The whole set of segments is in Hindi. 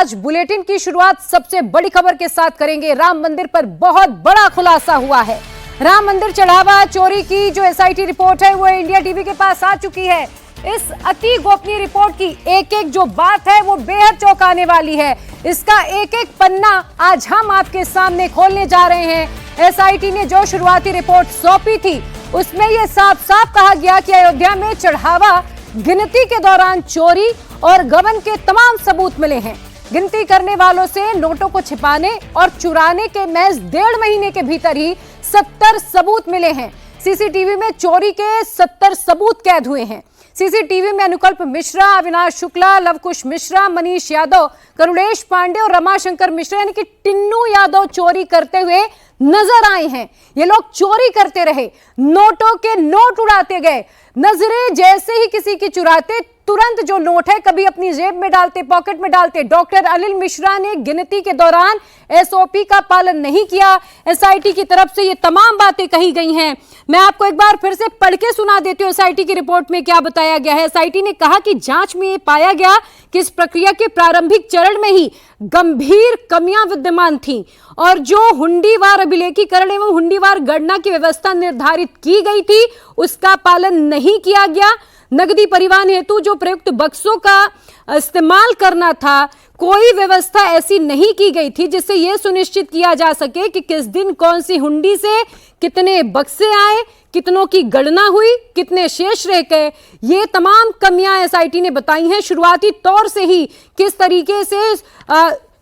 आज बुलेटिन की शुरुआत सबसे बड़ी खबर के साथ करेंगे। राम मंदिर पर बहुत बड़ा खुलासा हुआ है। राम मंदिर चढ़ावा चोरी की जो एसआईटी रिपोर्ट है वो इंडिया टीवी के पास आ चुकी है। इस अति गोपनीय रिपोर्ट की एक एक जो बात है वो बेहद चौंकाने वाली है। इसका एक एक पन्ना आज हम आपके सामने खोलने जा रहे हैं। एसआईटी ने जो शुरुआती रिपोर्ट सौंपी थी उसमें यह साफ साफ कहा गया कि अयोध्या में चढ़ावा गिनती के दौरान चोरी और गबन के तमाम सबूत मिले हैं। गिनती करने वालों से नोटों को छिपाने और चुराने के महज 1.5 महीने के भीतर ही 70 सबूत मिले हैं। सीसीटीवी में चोरी के 70 सबूत कैद हुए हैं। सीसीटीवी में अनुकल्प मिश्रा, अविनाश शुक्ला, लवकुश मिश्रा, मनीष यादव, करुणेश पांडे और रमाशंकर मिश्रा यानी कि टिन्नू यादव चोरी करते हुए नजर आए हैं। ये लोग चोरी करते रहे, नोटों के नोट उड़ाते गए। नजरें जैसे ही किसी की चुराते तुरंत जो नोट है कभी अपनी जेब में डालते, पॉकेट में डालते। डॉक्टर अनिल मिश्रा ने गिनती के दौरान एसओपी का पालन नहीं किया। एसआईटी की तरफ से ये तमाम बातें कही गई हैं। मैं आपको एक बार फिर से पढ़ के सुना देती हूँ एसआईटी की रिपोर्ट में क्या बताया गया है। एसआईटी ने कहा कि जांच में ये पाया गया कि इस प्रक्रिया के प्रारंभिक चरण में ही गंभीर कमियां विद्यमान थीं और जो हुंडीवार अभिलेखीकरण एवं हुंडीवार गणना की व्यवस्था निर्धारित की गई थी उसका पालन नहीं किया गया। नगदी परिवहन हेतु जो प्रयुक्त बक्सों का इस्तेमाल करना था कोई व्यवस्था ऐसी नहीं की गई थी जिससे यह सुनिश्चित किया जा सके कि किस दिन कौन सी हुंडी से कितने बक्से आए, कितनों की गणना हुई, कितने शेष रह गए। ये तमाम कमियां एसआईटी ने बताई हैं। शुरुआती तौर से ही किस तरीके से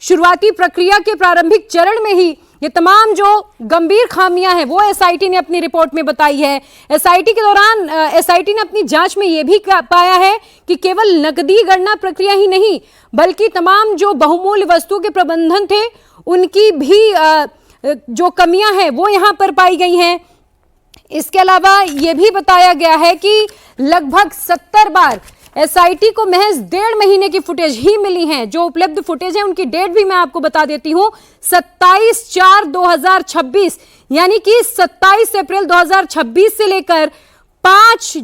शुरुआती प्रक्रिया के प्रारंभिक चरण में ही ये तमाम जो गंभीर खामियां हैं वो एसआईटी ने अपनी रिपोर्ट में बताई है। एसआईटी के दौरान एसआईटी ने अपनी जांच में ये भी पाया है कि केवल नकदी गणना प्रक्रिया ही नहीं बल्कि तमाम जो बहुमूल्य वस्तुओं के प्रबंधन थे उनकी भी जो कमियां हैं वो यहां पर पाई गई हैं। इसके अलावा ये भी बताया गया है कि लगभग 70 बार एसआईटी को महज 1.5 महीने की फुटेज ही मिली है। जो उपलब्ध फुटेज है उनकी डेट भी मैं आपको बता देती हूं, 27/4/2026 यानी कि 27 अप्रैल 2026 से लेकर 5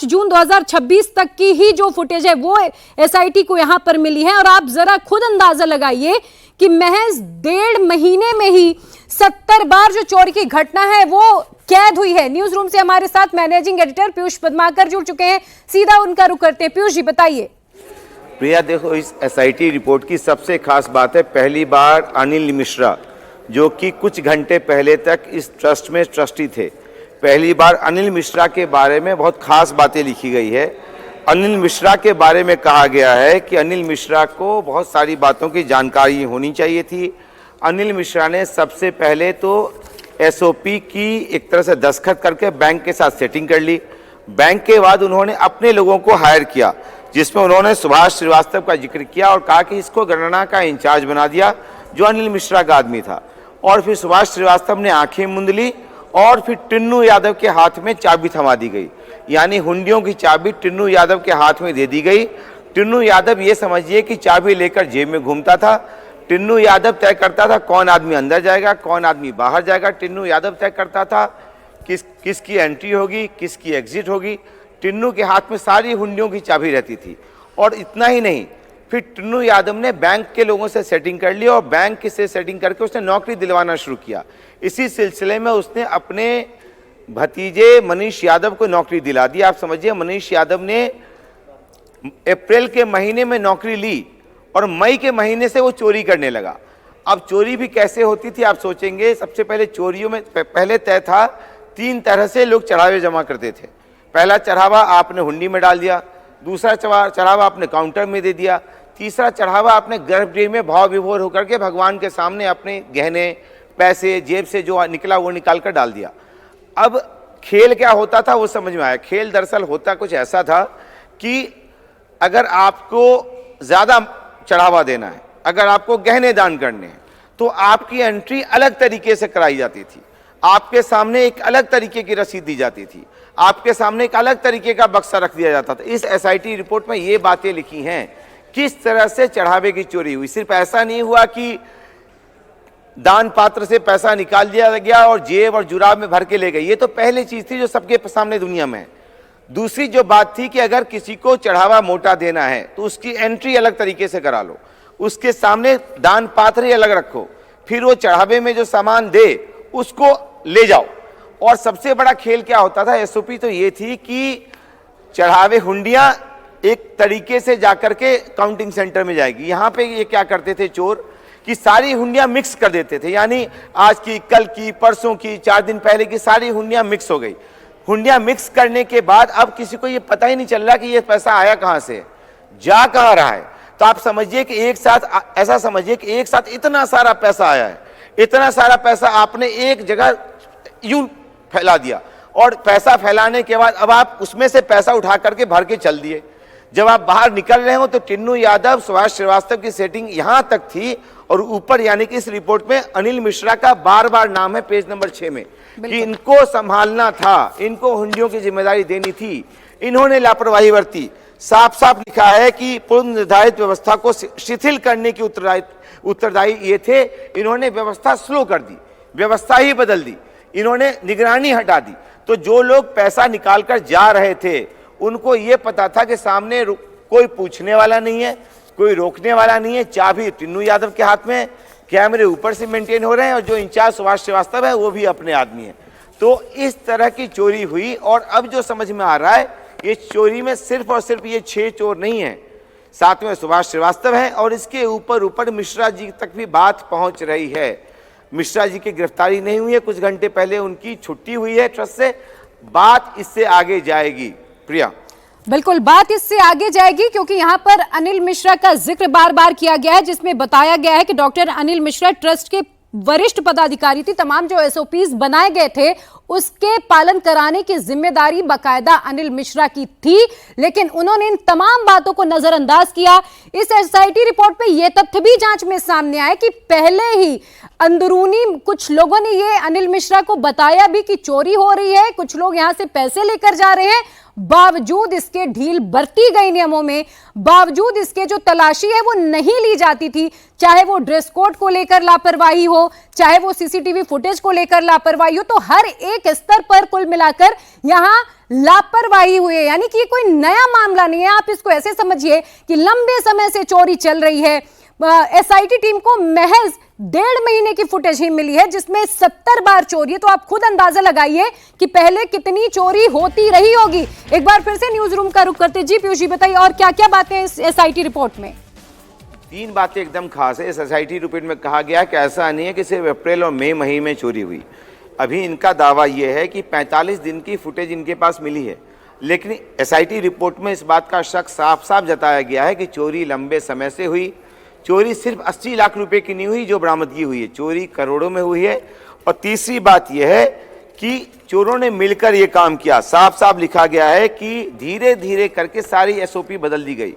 जून 2026 तक की ही जो फुटेज है वो एसआईटी को यहां पर मिली है। और आप जरा खुद अंदाजा लगाइए कि महज 1.5 महीने में ही 70 बार जो चोरी की घटना है वो कैद हुई है। न्यूज रूम से हमारे साथ मैनेजिंग एडिटर पीयूष पद्माकर जुड़ चुके हैं, सीधा उनका रुख करते हैं। पीयूष जी बताइए। प्रिया देखो, इस एसआईटी रिपोर्ट की सबसे खास बात है पहली बार अनिल मिश्रा जो कि कुछ घंटे पहले तक इस ट्रस्ट में ट्रस्टी थे, पहली बार अनिल मिश्रा के बारे में बहुत खास बातें लिखी गई है। अनिल मिश्रा के बारे में कहा गया है कि अनिल मिश्रा को बहुत सारी बातों की जानकारी होनी चाहिए थी। अनिल मिश्रा ने सबसे पहले तो एसओपी की एक तरह से दस्तखत करके बैंक के साथ सेटिंग कर ली। बैंक के बाद उन्होंने अपने लोगों को हायर किया जिसमें उन्होंने सुभाष श्रीवास्तव का जिक्र किया और कहा कि इसको गणना का इंचार्ज बना दिया जो अनिल मिश्रा का आदमी था। और फिर सुभाष श्रीवास्तव ने आंखें मूंद ली और फिर टिन्नू यादव के हाथ में चाबी थमा दी गई, यानी हुंडियों की चाबी टिन्नू यादव के हाथ में दे दी गई। टिन्नू यादव ये समझिए कि चाबी लेकर जेब में घूमता था। टिन्नू यादव तय करता था कौन आदमी अंदर जाएगा, कौन आदमी बाहर जाएगा। टिन्नू यादव तय करता था किसकी एंट्री होगी, किसकी एग्जिट होगी। टिन्नू के हाथ में सारी हुंडियों की चाबी रहती थी। और इतना ही नहीं, फिर टिन्नू यादव ने बैंक के लोगों से सेटिंग कर ली और बैंक से सेटिंग करके उसने नौकरी दिलवाना शुरू किया। इसी सिलसिले में उसने अपने भतीजे मनीष यादव को नौकरी दिला दी। आप समझिए, मनीष यादव ने अप्रैल के महीने में नौकरी ली और मई के महीने से वो चोरी करने लगा। अब चोरी भी कैसे होती थी आप सोचेंगे। सबसे पहले चोरियों में पहले तय था 3 तरह से लोग चढ़ावे जमा करते थे। पहला चढ़ावा आपने हुंडी में डाल दिया, दूसरा चढ़ावा आपने काउंटर में दे दिया, तीसरा चढ़ावा आपने गर्भगृह में भाव विभोर होकर के भगवान के सामने अपने गहने पैसे जेब से जो निकला वो निकाल कर डाल दिया। अब खेल क्या होता था वो समझ में आया। खेल दरअसल होता कुछ ऐसा था कि अगर आपको ज्यादा चढ़ावा देना है, अगर आपको गहने दान करने हैं तो आपकी एंट्री अलग तरीके से कराई जाती थी। आपके सामने एक अलग तरीके की रसीद दी जाती थी, आपके सामने एक अलग तरीके का बक्सा रख दिया जाता था। इस एसआईटी रिपोर्ट में ये बातें लिखी हैं किस तरह से चढ़ावे की चोरी हुई। सिर्फ ऐसा नहीं हुआ कि दान पात्र से पैसा निकाल दिया गया और जेब और जुराब में भर के ले गए, ये तो पहली चीज थी जो सबके सामने दुनिया में है। दूसरी जो बात थी कि अगर किसी को चढ़ावा मोटा देना है तो उसकी एंट्री अलग तरीके से करा लो, उसके सामने दान पात्र ही अलग रखो, फिर वो चढ़ावे में जो सामान दे उसको ले जाओ। और सबसे बड़ा खेल क्या होता था, एसओपी तो ये थी कि चढ़ावे हुंडियां एक तरीके से जाकर के काउंटिंग सेंटर में जाएगी। यहां पे ये क्या करते थे चोर कि सारी हुंडियां मिक्स कर देते थे, यानी आज की, कल की, परसों की, 4 दिन पहले की सारी हुंडियां मिक्स हो गई। हुंडियां मिक्स करने के बाद अब किसी को ये पता ही नहीं चल रहा कि ये पैसा आया कहां से, जा कहां रहा है। तो आप समझिए कि एक साथ, ऐसा समझिए कि एक साथ इतना सारा पैसा आया है, इतना सारा पैसा आपने एक जगह यूं फैला दिया, और पैसा फैलाने के बाद अब आप उसमें से पैसा उठा करके भर के चल दिए। जब आप बाहर निकल रहे हो तो टिन्नू यादव, सुभाष श्रीवास्तव की सेटिंग यहां तक थी, और ऊपर यानी कि इस रिपोर्ट में अनिल मिश्रा का बार बार नाम है पेज नंबर 6 में, कि इनको संभालना था, इनको हुंडियों की जिम्मेदारी देनी थी, इन्होंने लापरवाही बरती। साफ साफ लिखा है कि पूर्व निर्धारित व्यवस्था को शिथिल करने की उत्तरदायी ये थे, इन्होंने व्यवस्था स्लो कर दी, व्यवस्था ही बदल दी, इन्होंने निगरानी हटा दी। तो जो लोग पैसा निकाल कर जा रहे थे उनको ये पता था कि सामने कोई पूछने वाला नहीं है, कोई रोकने वाला नहीं है, चाबी टिन्नू यादव के हाथ में, कैमरे ऊपर से मेंटेन हो रहे हैं, और जो इंचार्ज सुभाष श्रीवास्तव है वो भी अपने आदमी है। तो इस तरह की चोरी हुई, और अब जो समझ में आ रहा है ये चोरी में सिर्फ और सिर्फ ये 6 चोर नहीं है, साथ में सुभाष श्रीवास्तव है, और इसके ऊपर मिश्रा जी तक भी बात पहुंच रही है। मिश्रा जी की गिरफ्तारी नहीं हुई है, कुछ घंटे पहले उनकी छुट्टी हुई है ट्रस्ट से, बात इससे आगे जाएगी। प्रिया, बिल्कुल बात इससे आगे जाएगी, क्योंकि यहाँ पर अनिल मिश्रा का जिक्र बार बार किया गया है, जिसमें बताया गया है कि डॉक्टर अनिल मिश्रा ट्रस्ट के वरिष्ठ पदाधिकारी थी। तमाम जो एसओपीज बनाए गए थे उसके पालन कराने की जिम्मेदारी बकायदा अनिल मिश्रा की थी, लेकिन उन्होंने इन तमाम बातों को नजरअंदाज किया। इस एसआईटी रिपोर्ट पे यह तथ्य भी जांच में सामने आया कि पहले ही अंदरूनी कुछ लोगों ने ये अनिल मिश्रा को बताया भी कि चोरी हो रही है, कुछ लोग यहां से पैसे लेकर जा रहे हैं। बावजूद इसके ढील बरती गई नियमों में, बावजूद इसके जो तलाशी है वो नहीं ली जाती थी, चाहे वो ड्रेस कोड को लेकर लापरवाही हो, चाहे वो सीसीटीवी फुटेज को लेकर लापरवाही हो, तो हर एक स्तर पर कुल मिलाकर यहां लापरवाही हुई है। यानी कि ये कोई नया मामला नहीं है, आप इसको ऐसे समझिए कि लंबे समय से चोरी चल रही है। एसआईटी टीम को महज 1.5 महीने की फुटेज ही मिली है, जिसमें 70 बार चोरी है। तो आप खुद अंदाजा लगाइए कि पहले कितनी चोरी होती रही होगी। एक बार फिर से न्यूज रूम का रुख करते जी पीयूष जी, बताइए और क्या क्या बातें इस एसआईटी रिपोर्ट में? 3 बातें एकदम खास है। इस एसआईटी रिपोर्ट में कहा गया कि ऐसा नहीं है कि सिर्फ अप्रैल और मई महीने में चोरी हुई। अभी इनका दावा यह है कि 45 दिन की फुटेज इनके पास मिली है, लेकिन एसआईटी रिपोर्ट में इस बात का शक साफ साफ जताया गया है कि चोरी लंबे समय से हुई। चोरी सिर्फ 80 लाख रुपए की नहीं हुई जो बरामदगी हुई है, चोरी करोड़ों में हुई है। और तीसरी बात यह है कि चोरों ने मिलकर यह काम किया। साफ साफ लिखा गया है कि धीरे धीरे करके सारी एसओपी बदल दी गई।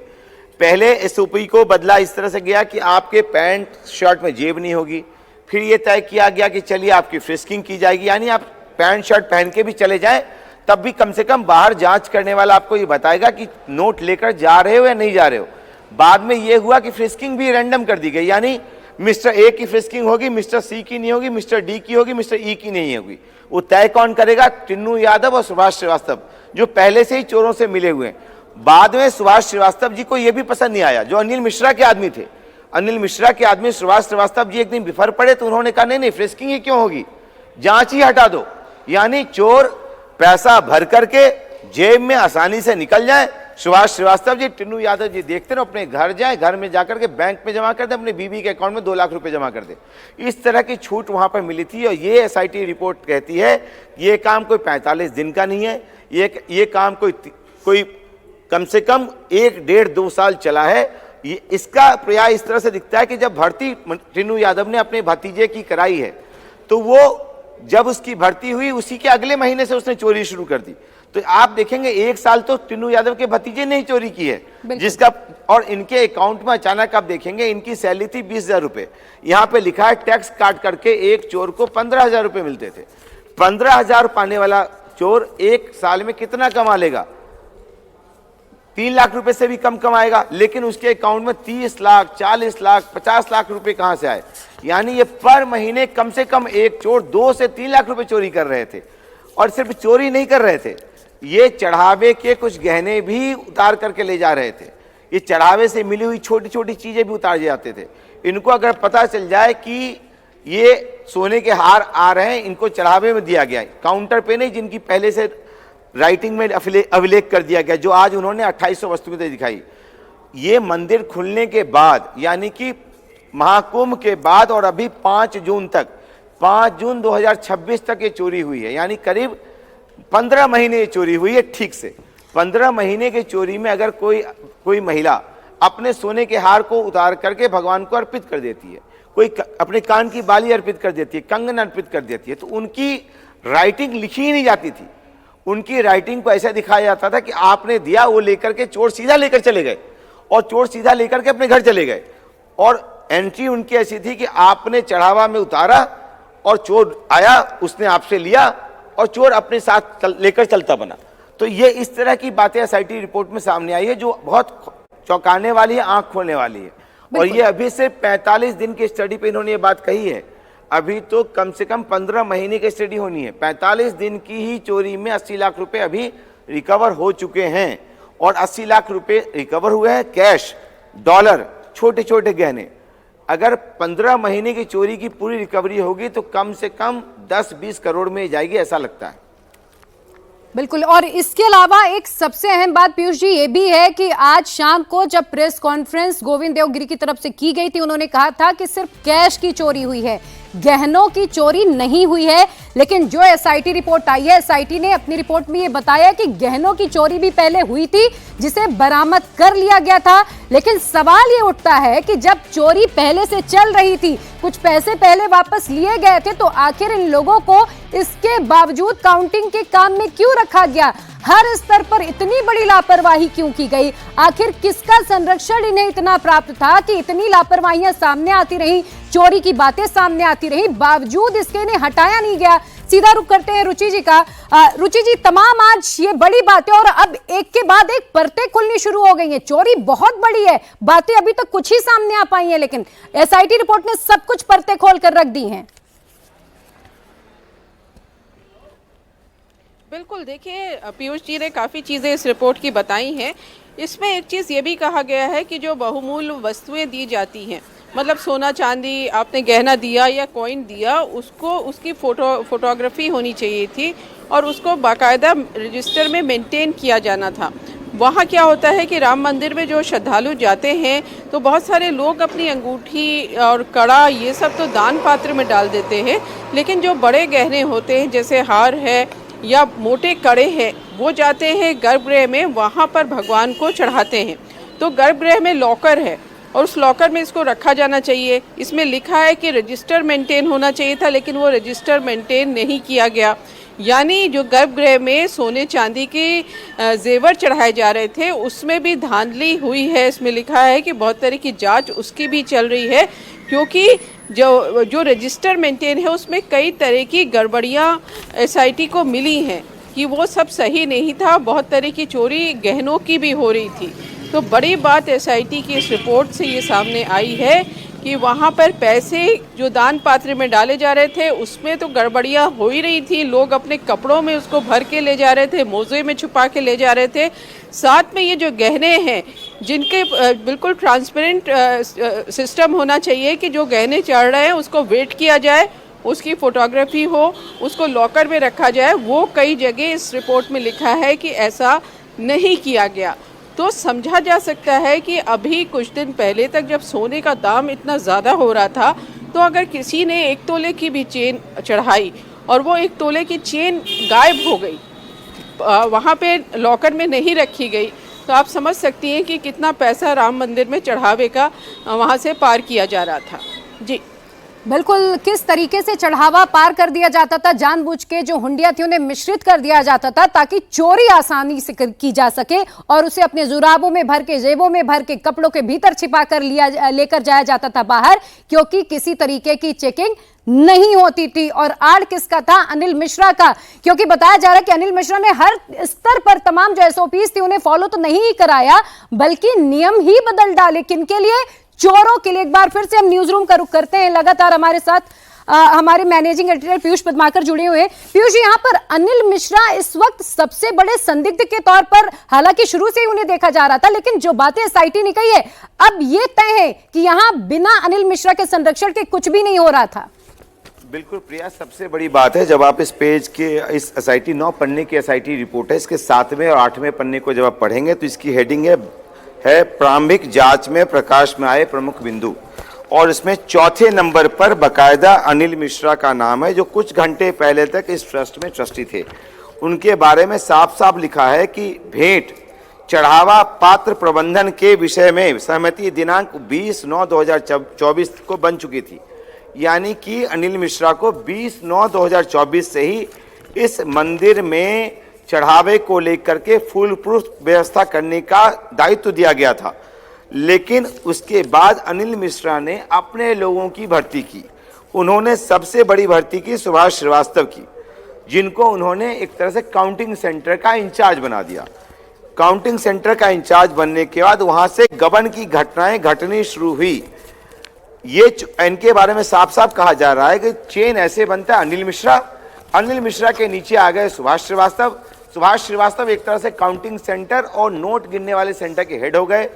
पहले एसओपी को बदला इस तरह से गया कि आपके पैंट शर्ट में जेब नहीं होगी, फिर यह तय किया गया कि चलिए आपकी फ्रिस्किंग की जाएगी, यानी आप पैंट शर्ट पहन के भी चले जाएं, तब भी कम से कम बाहर जांच करने वाला आपको ये बताएगा कि नोट लेकर जा रहे हो या नहीं जा रहे हो। बाद में यह हुआ कि फ्रिस्किंग भी रैंडम कर दी गई, यानी मिस्टर ए की फ्रिस्किंग होगी, मिस्टर सी की नहीं होगी, मिस्टर डी की होगी, मिस्टर ई की नहीं होगी। वो तय कौन करेगा? टिन्नू यादव और सुभाष श्रीवास्तव, जो पहले से ही चोरों से मिले हुए हैं। बाद में सुभाष श्रीवास्तव जी को यह भी पसंद नहीं आया, जो अनिल मिश्रा के आदमी थे। अनिल मिश्रा के आदमी सुभाष श्रीवास्तव जी एक दिन बिफर पड़े, तो उन्होंने कहा नहीं फ्रिस्किंग ही क्यों होगी, जांच ही हटा दो, यानी चोर पैसा भर करके जेब में आसानी से निकल जाए। सुभाष श्रीवास्तव जी, टिन्नू यादव जी देखते रहो, अपने घर जाए, घर में जाकर के बैंक में जमा कर दे, अपने बीबी के अकाउंट में 2 लाख रुपए जमा कर दे। इस तरह की छूट वहां पर मिली थी। और ये एसआईटी रिपोर्ट कहती है ये काम कोई 45 दिन का नहीं है, ये काम कोई कम से कम 1-1.5-2 साल चला है। ये इसका प्रयास इस तरह से दिखता है कि जब भर्ती टिन्नू यादव ने अपने भतीजे की कराई है, तो वो जब उसकी भर्ती हुई उसी के अगले महीने से उसने चोरी शुरू कर दी। तो आप देखेंगे 1 साल तो टिन्नू यादव के भतीजे ने ही चोरी की है, जिसका, और इनके अकाउंट में अचानक आप देखेंगे इनकी सैलरी थी 20,000 रुपए। यहां पे लिखा है टैक्स काट करके एक चोर को 15,000 रुपए मिलते थे। 15,000 पाने वाला चोर 1 साल में कितना कमा लेगा? 3 लाख रुपए से भी कम कमाएगा, लेकिन उसके अकाउंट में 30 लाख, 40 लाख, 50 लाख रुपए कहां से आए? यानी ये पर महीने कम से कम एक चोर 2 से 3 लाख रुपए चोरी कर रहे थे। और सिर्फ चोरी नहीं कर रहे थे, ये चढ़ावे के कुछ गहने भी उतार करके ले जा रहे थे। ये चढ़ावे से मिली हुई छोटी छोटी चीजें भी उतार जाते थे। इनको अगर पता चल जाए कि ये सोने के हार आ रहे हैं, इनको चढ़ावे में दिया गया है, काउंटर पे नहीं, जिनकी पहले से राइटिंग में अभिलेख कर दिया गया, जो आज उन्होंने 2800 वस्तुएं दिखाई। ये मंदिर खुलने के बाद, यानी कि महाकुंभ के बाद और अभी 5 जून तक, 5 जून 2026 तक ये चोरी हुई है, यानी करीब 15 महीने ये चोरी हुई है। ठीक से 15 महीने की चोरी में अगर कोई महिला अपने सोने के हार को उतार करके भगवान को अर्पित कर देती है, कोई अपने कान की बाली अर्पित कर देती है, कंगन अर्पित कर देती है, तो उनकी राइटिंग लिखी ही नहीं जाती थी। उनकी राइटिंग को ऐसा दिखाया जाता था कि आपने दिया, वो लेकर के चोर सीधा लेकर चले गए और चोर सीधा लेकर के अपने घर चले गए। और एंट्री उनकी ऐसी थी कि आपने चढ़ावा में उतारा और चोर आया, उसने आपसे लिया और चोर अपने साथ लेकर चलता बना। तो ये इस तरह की बातें एसआईटी रिपोर्ट में सामने आई है, जो बहुत चौंकाने वाली है, आंख खोलने वाली है। और ये अभी से 45 दिन की स्टडी पे इन्होंने ये बात कही है। अभी तो कम से कम 15 महीने की स्टडी होनी है। 45 दिन की ही चोरी में 80 लाख रुपए अभी रिकवर हो चुके हैं और 80 लाख रुपए रिकवर हुए हैं, कैश, डॉलर, छोटे छोटे गहने। अगर 15 महीने की चोरी की पूरी रिकवरी होगी तो कम से कम 10-20 करोड़ में जाएगी, ऐसा लगता है। बिल्कुल। और इसके अलावा एक सबसे अहम बात पीयूष जी ये भी है कि आज शाम को जब प्रेस कॉन्फ्रेंस गोविंद देवगिरी की तरफ से की गई थी, उन्होंने कहा था कि सिर्फ कैश की चोरी हुई है, गहनों की चोरी नहीं हुई है। लेकिन जो एसआईटी रिपोर्ट आई है, एसआईटी ने अपनी रिपोर्ट में ये बताया कि गहनों की चोरी भी पहले हुई थी, जिसे बरामद कर लिया गया था। लेकिन सवाल ये उठता है कि जब चोरी पहले से चल रही थी, कुछ पैसे पहले वापस लिए गए थे, तो आखिर इन लोगों को इसके बावजूद काउंटिंग के काम में क्यों रखा गया? हर स्तर पर इतनी बड़ी लापरवाही क्यों की गई? आखिर किसका संरक्षण इन्हें इतना प्राप्त था कि इतनी लापरवाहियां सामने आती रही, चोरी की बातें सामने आती रही, बावजूद इसके इन्हें हटाया नहीं गया? सीधा रुख करते हैं रुचि जी का। रुचि जी, तमाम आज ये बड़ी बातें और अब एक के बाद एक परतें खुलनी शुरू हो गई हैं। चोरी बहुत बड़ी है, बातें अभी तक कुछ ही सामने आ पाई हैं, लेकिन एसआईटी रिपोर्ट ने सब कुछ परतें खोल कर रख दी हैं। बिल्कुल, देखिए पीयूष जी ने काफ़ी चीज़ें इस रिपोर्ट की बताई हैं। इसमें एक चीज़ ये भी कहा गया है कि जो बहुमूल्य वस्तुएं दी जाती हैं, मतलब सोना चांदी आपने गहना दिया या कॉइन दिया, उसको उसकी फोटोग्राफी होनी चाहिए थी और उसको बाकायदा रजिस्टर में मेंटेन किया जाना था। वहाँ क्या होता है कि राम मंदिर में जो श्रद्धालु जाते हैं तो बहुत सारे लोग अपनी अंगूठी और कड़ा ये सब तो दान पात्र में डाल देते हैं, लेकिन जो बड़े गहने होते हैं जैसे हार है या मोटे कड़े हैं, वो जाते हैं गर्भगृह में, वहाँ पर भगवान को चढ़ाते हैं। तो गर्भगृह में लॉकर है और उस लॉकर में इसको रखा जाना चाहिए। इसमें लिखा है कि रजिस्टर मेंटेन होना चाहिए था, लेकिन वो रजिस्टर मेंटेन नहीं किया गया। यानी जो गर्भगृह में सोने चांदी के जेवर चढ़ाए जा रहे थे, उसमें भी धांधली हुई है। इसमें लिखा है कि बहुत तरह की जांच उसकी भी चल रही है, क्योंकि जो रजिस्टर मेंटेन है उसमें कई तरह की गड़बड़ियाँ एसआईटी को मिली हैं कि वो सब सही नहीं था। बहुत तरह की चोरी गहनों की भी हो रही थी। तो बड़ी बात एसआईटी की इस रिपोर्ट से ये सामने आई है कि वहाँ पर पैसे जो दान पात्र में डाले जा रहे थे उसमें तो गड़बड़ियाँ हो ही रही थी। लोग अपने कपड़ों में उसको भर के ले जा रहे थे, मोजे में छुपा के ले जा रहे थे। साथ में ये जो गहने हैं जिनके बिल्कुल ट्रांसपेरेंट सिस्टम होना चाहिए कि जो गहने चढ़ रहे हैं उसको वेट किया जाए, उसकी फोटोग्राफी हो, उसको लॉकर में रखा जाए, वो कई जगह इस रिपोर्ट में लिखा है कि ऐसा नहीं किया गया। तो समझा जा सकता है कि अभी कुछ दिन पहले तक जब सोने का दाम इतना ज़्यादा हो रहा था, तो अगर किसी ने 1 तोले की भी चेन चढ़ाई और वो 1 तोले की चेन गायब हो गई, वहाँ पे लॉकर में नहीं रखी गई, तो आप समझ सकती हैं कि कितना पैसा राम मंदिर में चढ़ावे का वहाँ से पार किया जा रहा था। जी बिल्कुल, किस तरीके से चढ़ावा पार कर दिया जाता था, जानबूझ के जो हुंडिया थी उन्हें मिश्रित कर दिया जाता था ताकि चोरी आसानी से की जा सके और उसे अपने जुराबों में भर के, जेबों में भर के, कपड़ों के भीतर छिपा कर लेकर जाया जाता था बाहर, क्योंकि किसी तरीके की चेकिंग नहीं होती थी। और आड़ किसका था? अनिल मिश्रा का, क्योंकि बताया जा रहा है कि अनिल मिश्रा ने हर स्तर पर तमाम जो एसओपीज थी उन्हें फॉलो तो नहीं ही कराया, बल्कि नियम ही बदल डाले। किनके लिए? चोरों के लिए। एक बार फिर से हम न्यूज रूम का रुख करते हैं। लगातार हमारे साथ हमारे मैनेजिंग एडिटर पीयूष पद्माकर जुड़े हुए हैं। पीयूष जी, यहाँ पर अनिल मिश्रा इस वक्त सबसे बड़े संदिग्ध के तौर पर, हालांकि शुरू से ही उन्हें देखा जा रहा था, लेकिन जो बातें एसआईटी ने कही है, अब ये तय है कि यहाँ बिना अनिल मिश्रा के संरक्षण के कुछ भी नहीं हो रहा था। बिल्कुल प्रिया, सबसे बड़ी बात है जब आप इस पेज के इस एसआईटी 9 पन्ने की एसआईटी रिपोर्ट है, इसके 7वें और 8वें पन्ने को जब आप पढ़ेंगे तो इसकी हेडिंग है प्रारंभिक जांच में प्रकाश में आए प्रमुख बिंदु, और इसमें चौथे नंबर पर बकायदा अनिल मिश्रा का नाम है, जो कुछ घंटे पहले तक इस ट्रस्ट में ट्रस्टी थे। उनके बारे में साफ साफ लिखा है कि भेंट चढ़ावा पात्र प्रबंधन के विषय में सहमति दिनांक 20/9/2024 को बन चुकी थी, यानी कि अनिल मिश्रा को 20/9/2024 से ही इस मंदिर में चढ़ावे को लेकर के फुल प्रूफ व्यवस्था करने का दायित्व दिया गया था। लेकिन उसके बाद अनिल मिश्रा ने अपने लोगों की भर्ती की। उन्होंने सबसे बड़ी भर्ती की सुभाष श्रीवास्तव की, जिनको उन्होंने एक तरह से काउंटिंग सेंटर का इंचार्ज बना दिया। काउंटिंग सेंटर का इंचार्ज बनने के बाद वहां से गबन की घटनाएं घटनी शुरू हुई। ये इनके बारे में साफ साफ कहा जा रहा है कि चेन ऐसे बनता है अनिल मिश्रा के नीचे आ गए सुभाष श्रीवास्तव एक तरह से काउंटिंग सेंटर और नोट गिनने वाले सेंटर के हेड हो गए।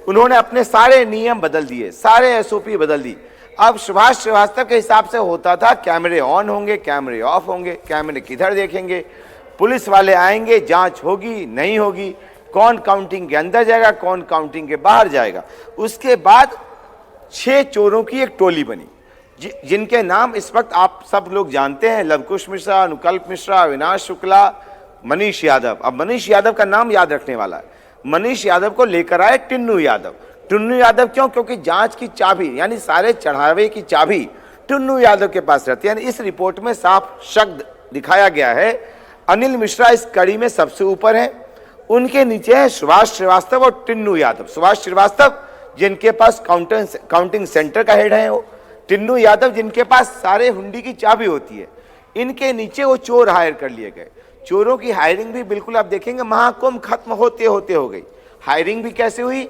उन्होंने अपने सारे नियम बदल दिए, सारे एसओपी बदल दी। अब सुभाष श्रीवास्तव के हिसाब से होता था कैमरे ऑन होंगे, कैमरे ऑफ होंगे, कैमरे किधर देखेंगे, पुलिस वाले आएंगे, जांच होगी नहीं होगी, कौन काउंटिंग के अंदर जाएगा, कौन काउंटिंग के बाहर जाएगा। उसके बाद 6 चोरों की एक टोली बनी, जिनके नाम इस वक्त आप सब लोग जानते हैं, लवकुश मिश्रा, अनुकल्प मिश्रा, अविनाश शुक्ला, मनीष यादव। अब मनीष यादव का नाम याद रखने वाला है। मनीष यादव को लेकर आए टिन्नू यादव क्यों? क्योंकि जांच की चाबी यानी सारे चढ़ावे की चाबी टिन्नू यादव के पास रहती है। यानी इस रिपोर्ट में साफ शब्द दिखाया गया है अनिल मिश्रा इस कड़ी में सबसे ऊपर है, उनके नीचे है सुभाष श्रीवास्तव और टिन्नू यादव। सुभाष श्रीवास्तव जिनके पास काउंटिंग सेंटर का हेड है, वो टिन्नू यादव जिनके पास सारे हुंडी की चाबी होती है। इनके नीचे वो चोर हायर कर लिए गए। चोरों की हायरिंग भी बिल्कुल आप देखेंगे महाकुंभ खत्म होते होते हो गई। हायरिंग भी कैसे हुई?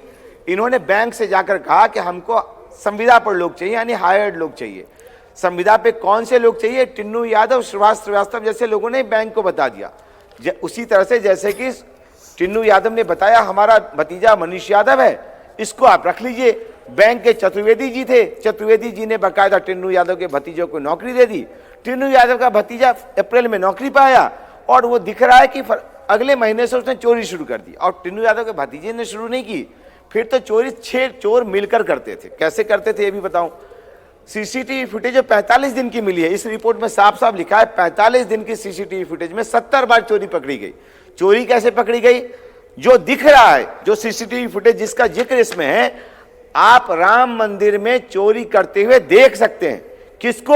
इन्होंने बैंक से जाकर कहा कि हमको संविदा पर लोग चाहिए, यानी हायर्ड लोग चाहिए। संविदा पे कौन से लोग चाहिए? टिन्नू यादव, सुभाष श्रीवास्तव जैसे लोगों ने बैंक को बता दिया। उसी तरह से जैसे कि टिन्नू यादव ने बताया हमारा भतीजा मनीष यादव है, इसको आप रख लीजिए। बैंक के चतुर्वेदी जी थे, चतुर्वेदी जी ने बाकायदा टिन्नू यादव के भतीजों को नौकरी दे दी। टिन्नू यादव का भतीजा अप्रैल में नौकरी पाया और वो दिख रहा है कि अगले महीने से उसने चोरी शुरू कर दी। और टिन्नू यादव के भतीजे ने शुरू नहीं की, फिर तो चोरी 6 चोर मिलकर करते थे। कैसे करते थे ये भी बताऊं। सीसीटीवी फुटेज जो 45 दिन की मिली है, इस रिपोर्ट में साफ साफ लिखा है 45 दिन की सीसीटीवी फुटेज में 70 बार चोरी पकड़ी गई। चोरी कैसे पकड़ी गई? जो दिख रहा है, जो सीसीटीवी फुटेज जिसका जिक्र इसमें है, आप राम मंदिर में चोरी करते हुए देख सकते हैं। किसको?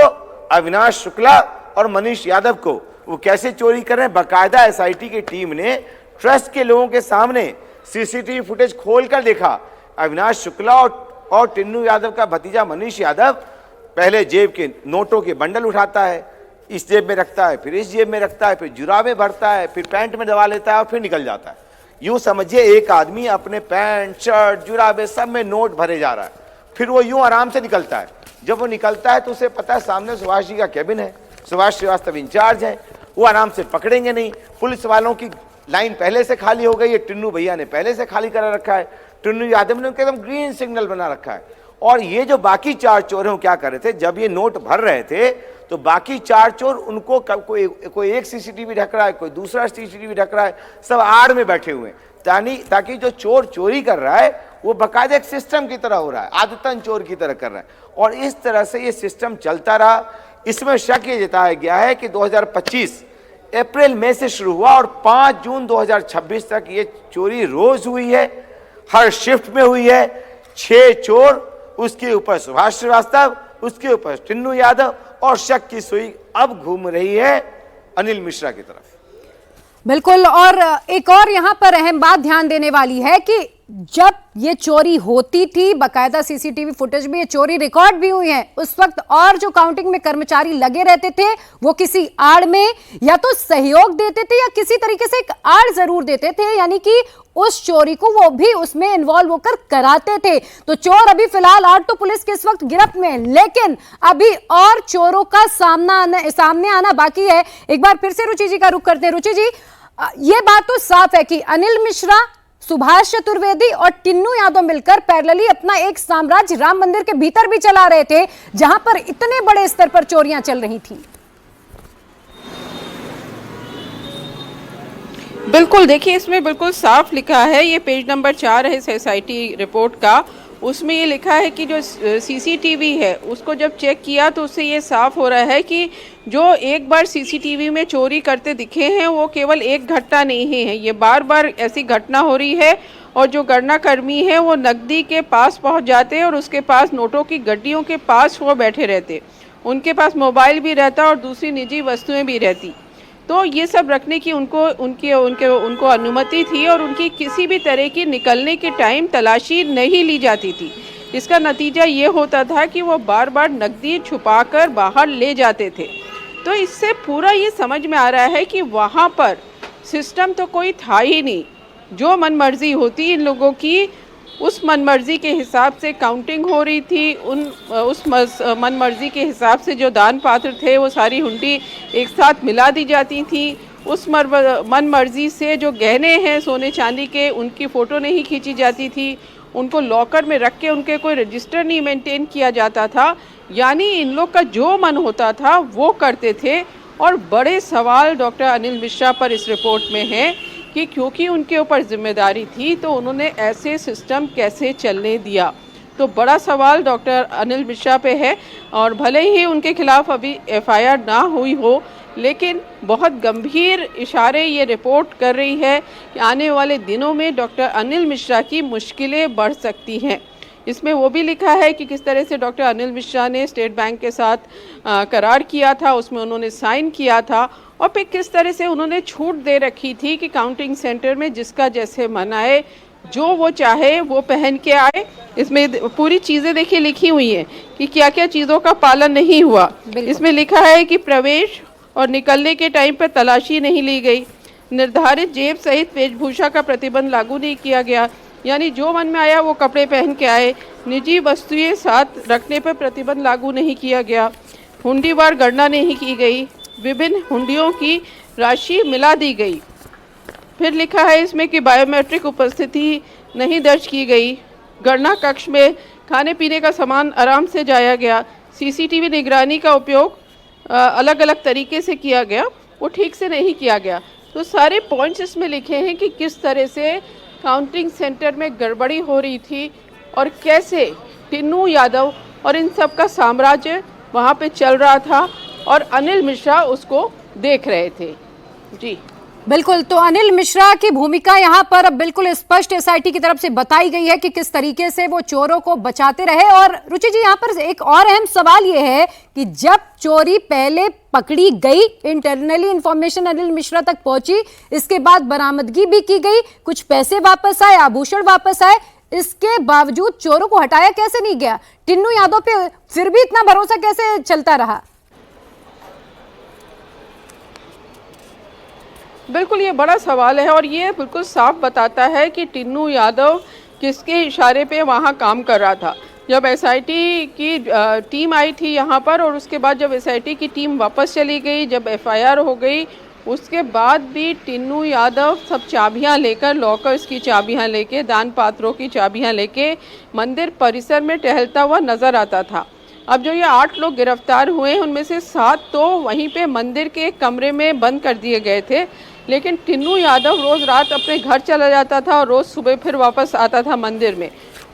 अविनाश शुक्ला और मनीष यादव को। वो कैसे चोरी कर रहे हैं? बाकायदा एसआईटी की टीम ने ट्रस्ट के लोगों के सामने सीसीटीवी फुटेज खोलकर देखा। अविनाश शुक्ला और टिन्नू यादव का भतीजा मनीष यादव पहले जेब के नोटों के बंडल उठाता है, इस जेब में रखता है, फिर इस जेब में रखता है, फिर जुराबे भरता है, फिर पैंट में दबा लेता है और फिर निकल जाता है। यूं समझिए एक आदमी अपने पैंट, शर्ट, जुराबे सब में नोट भरे जा रहा है, फिर वो यूं आराम से निकलता है। जब वो निकलता है तो उसे पता है सामने सुभाष जी का कैबिन है, सुभाष श्रीवास्तव इंचार्ज है, वो आराम से पकड़ेंगे नहीं। पुलिस वालों की लाइन पहले से खाली हो गई है, टिन्नू भैया ने पहले से खाली करा रखा है, टिन्नू यादव ने एकदम ग्रीन सिग्नल बना रखा है। और ये जो बाकी 4 चोर हैं वो क्या कर रहे थे? जब ये नोट भर रहे थे तो बाकी 4 चोर उनको कोई एक सीसीटीवी ढक रहा है, कोई दूसरा सीसीटीवी ढक रहा है, सब आड़ में बैठे हुए हैं, ताकि जो चोर चोरी कर रहा है वो बाकायदा एक सिस्टम की तरह हो रहा है, आदतन चोर की तरह कर रहा है। और इस तरह से ये सिस्टम चलता रहा। इसमें शक ये जताया गया है कि 2025 अप्रैल मई से शुरू हुआ और 5 जून 2026 तक ये चोरी रोज हुई है, हर शिफ्ट में हुई है। 6 चोर, उसके ऊपर सुभाष श्रीवास्तव, उसके ऊपर टिन्नू यादव, और शक की सुई अब घूम रही है अनिल मिश्रा की तरफ। बिल्कुल। और एक और यहाँ पर अहम बात ध्यान देने वाली है कि जब ये चोरी होती थी, बकायदा सीसीटीवी फुटेज में ये चोरी रिकॉर्ड भी हुई है, उस वक्त और जो काउंटिंग में कर्मचारी लगे रहते थे वो किसी आड़ में या तो सहयोग देते थे या किसी तरीके से एक आड़ जरूर देते थे, यानी कि उस चोरी को वो भी उसमें इन्वॉल्व होकर कराते थे। तो चोर अभी फिलहाल आड़ तो पुलिस के इस वक्त गिरफ्त में है, लेकिन अभी और चोरों का सामने आना बाकी है। एक बार फिर से रुचि जी का रुख करते हैं। रुचि जी, ये बात तो साफ है कि अनिल मिश्रा, सुभाष चतुर्वेदी और टिन्नू यादव मिलकर पैरेलली अपना एक साम्राज्य राम मंदिर के भीतर भी चला रहे थे, जहां पर इतने बड़े स्तर पर चोरियां चल रही थी। बिल्कुल, देखिए इसमें बिल्कुल साफ लिखा है, ये पेज नंबर 4 है इस एसआईटी रिपोर्ट का। उसमें ये लिखा है कि जो सीसीटीवी है उसको जब चेक किया तो उससे ये साफ हो रहा है कि जो एक बार सीसीटीवी में चोरी करते दिखे हैं वो केवल एक घटना नहीं है, ये बार बार ऐसी घटना हो रही है। और जो गणना कर्मी है वो नकदी के पास पहुंच जाते हैं और उसके पास नोटों की गड्डियों के पास वो बैठे रहते, उनके पास मोबाइल भी रहता और दूसरी निजी वस्तुएं भी रहती। तो ये सब रखने की उनको अनुमति थी और उनकी किसी भी तरह की निकलने के टाइम तलाशी नहीं ली जाती थी। इसका नतीजा ये होता था कि वो बार बार नकदी छुपाकर बाहर ले जाते थे। तो इससे पूरा ये समझ में आ रहा है कि वहाँ पर सिस्टम तो कोई था ही नहीं, जो मनमर्जी होती इन लोगों की उस मनमर्जी के हिसाब से काउंटिंग हो रही थी। उस मनमर्जी के हिसाब से जो दान पात्र थे वो सारी हुंडी एक साथ मिला दी जाती थी। उस मनमर्जी से जो गहने हैं सोने चांदी के, उनकी फ़ोटो नहीं खींची जाती थी, उनको लॉकर में रख के उनके कोई रजिस्टर नहीं मेंटेन किया जाता था। यानी इन लोग का जो मन होता था वो करते थे। और बड़े सवाल डॉक्टर अनिल मिश्रा पर इस रिपोर्ट में हैं कि क्योंकि उनके ऊपर जिम्मेदारी थी तो उन्होंने ऐसे सिस्टम कैसे चलने दिया। तो बड़ा सवाल डॉक्टर अनिल मिश्रा पे है। और भले ही उनके खिलाफ अभी एफआईआर ना हुई हो, लेकिन बहुत गंभीर इशारे ये रिपोर्ट कर रही है कि आने वाले दिनों में डॉक्टर अनिल मिश्रा की मुश्किलें बढ़ सकती हैं। इसमें वो भी लिखा है कि किस तरह से डॉक्टर अनिल मिश्रा ने स्टेट बैंक के साथ करार किया था, उसमें उन्होंने साइन किया था और फिर किस तरह से उन्होंने छूट दे रखी थी कि काउंटिंग सेंटर में जिसका जैसे मन आए, जो वो चाहे वो पहन के आए। इसमें पूरी चीज़ें देखिए लिखी हुई हैं कि क्या क्या चीज़ों का पालन नहीं हुआ। इसमें लिखा है कि प्रवेश और निकलने के टाइम पर तलाशी नहीं ली गई, निर्धारित जेब सहित वेशभूषा का प्रतिबंध लागू नहीं किया गया, यानी जो मन में आया वो कपड़े पहन के आए, निजी वस्तुएं साथ रखने पर प्रतिबंध लागू नहीं किया गया, हुंडीवार गणना नहीं की गई, विभिन्न हुंडियों की राशि मिला दी गई। फिर लिखा है इसमें कि बायोमेट्रिक उपस्थिति नहीं दर्ज की गई, गणना कक्ष में खाने पीने का सामान आराम से जाया गया, सीसीटीवी निगरानी का उपयोग अलग अलग तरीके से किया गया, वो ठीक से नहीं किया गया। तो सारे पॉइंट्स इसमें लिखे हैं कि किस तरह से काउंटिंग सेंटर में गड़बड़ी हो रही थी और कैसे टिन्नू यादव और इन सब का साम्राज्य वहाँ पे चल रहा था और अनिल मिश्रा उसको देख रहे थे। जी बिल्कुल, तो अनिल मिश्रा की भूमिका यहाँ पर अब बिल्कुल स्पष्ट एसआईटी की तरफ से बताई गई है कि किस तरीके से वो चोरों को बचाते रहे। और रुचि जी, यहाँ पर एक और अहम सवाल ये है कि जब चोरी पहले पकड़ी गई, इंटरनली इंफॉर्मेशन अनिल मिश्रा तक पहुंची, इसके बाद बरामदगी भी की गई, कुछ पैसे वापस आए, आभूषण वापस आए, इसके बावजूद चोरों को हटाया कैसे नहीं गया? टिन्नू यादव पे फिर भी इतना भरोसा कैसे चलता रहा? बिल्कुल, ये बड़ा सवाल है और ये बिल्कुल साफ बताता है कि टिन्नू यादव किसके इशारे पे वहाँ काम कर रहा था। जब एसआईटी की टीम आई थी यहाँ पर और उसके बाद जब एसआईटी की टीम वापस चली गई, जब एफआईआर हो गई, उसके बाद भी टिन्नू यादव सब चाबियाँ लेकर, लॉकर्स की चाबियाँ लेके, दान पात्रों की चाबियाँ लेके मंदिर परिसर में टहलता हुआ नजर आता था। अब जो ये 8 लोग गिरफ्तार हुए हैं उनमें से 7 तो वहीं पे मंदिर के एक कमरे में बंद कर दिए गए थे, लेकिन टिन्नू यादव रोज़ रात अपने घर चला जाता था और रोज़ सुबह फिर वापस आता था मंदिर में।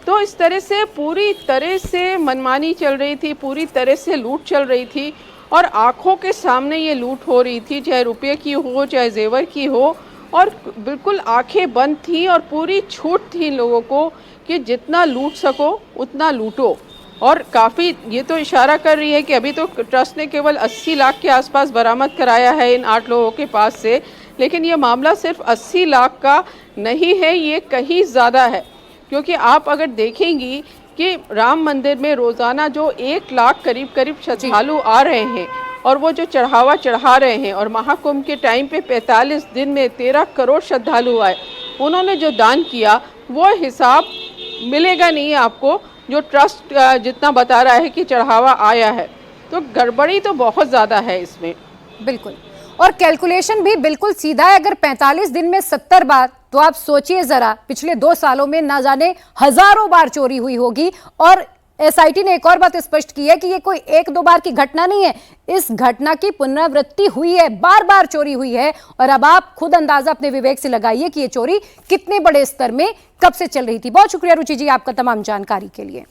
तो इस तरह से पूरी तरह से मनमानी चल रही थी, पूरी तरह से लूट चल रही थी और आँखों के सामने ये लूट हो रही थी, चाहे रुपये की हो चाहे जेवर की हो, और बिल्कुल आंखें बंद थी और पूरी छूट थी लोगों को कि जितना लूट सको उतना लूटो। और काफ़ी ये तो इशारा कर रही है कि अभी तो ट्रस्ट ने केवल 80 लाख के आसपास बरामद कराया है इन 8 लोगों के पास से, लेकिन ये मामला सिर्फ 80 लाख का नहीं है, ये कहीं ज़्यादा है। क्योंकि आप अगर देखेंगी कि राम मंदिर में रोज़ाना जो 1 लाख करीब श्रद्धालु आ रहे हैं और वो जो चढ़ावा चढ़ा रहे हैं, और महाकुंभ के टाइम पे 45 दिन में 13 करोड़ श्रद्धालु आए, उन्होंने जो दान किया वो हिसाब मिलेगा नहीं आपको, जो ट्रस्ट जितना बता रहा है कि चढ़ावा आया है। तो गड़बड़ी तो बहुत ज़्यादा है इसमें। बिल्कुल, और कैलकुलेशन भी बिल्कुल सीधा है। अगर 45 दिन में 70 बार, तो आप सोचिए जरा, पिछले 2 सालों में ना जाने हजारों बार चोरी हुई होगी। और एसआईटी ने एक और बात स्पष्ट की है कि ये कोई 1-2 बार की घटना नहीं है, इस घटना की पुनरावृत्ति हुई है, बार बार चोरी हुई है। और अब आप खुद अंदाजा अपने विवेक से लगाइए कि ये चोरी कितने बड़े स्तर में कब से चल रही थी। बहुत शुक्रिया रुचि जी आपका तमाम जानकारी के लिए।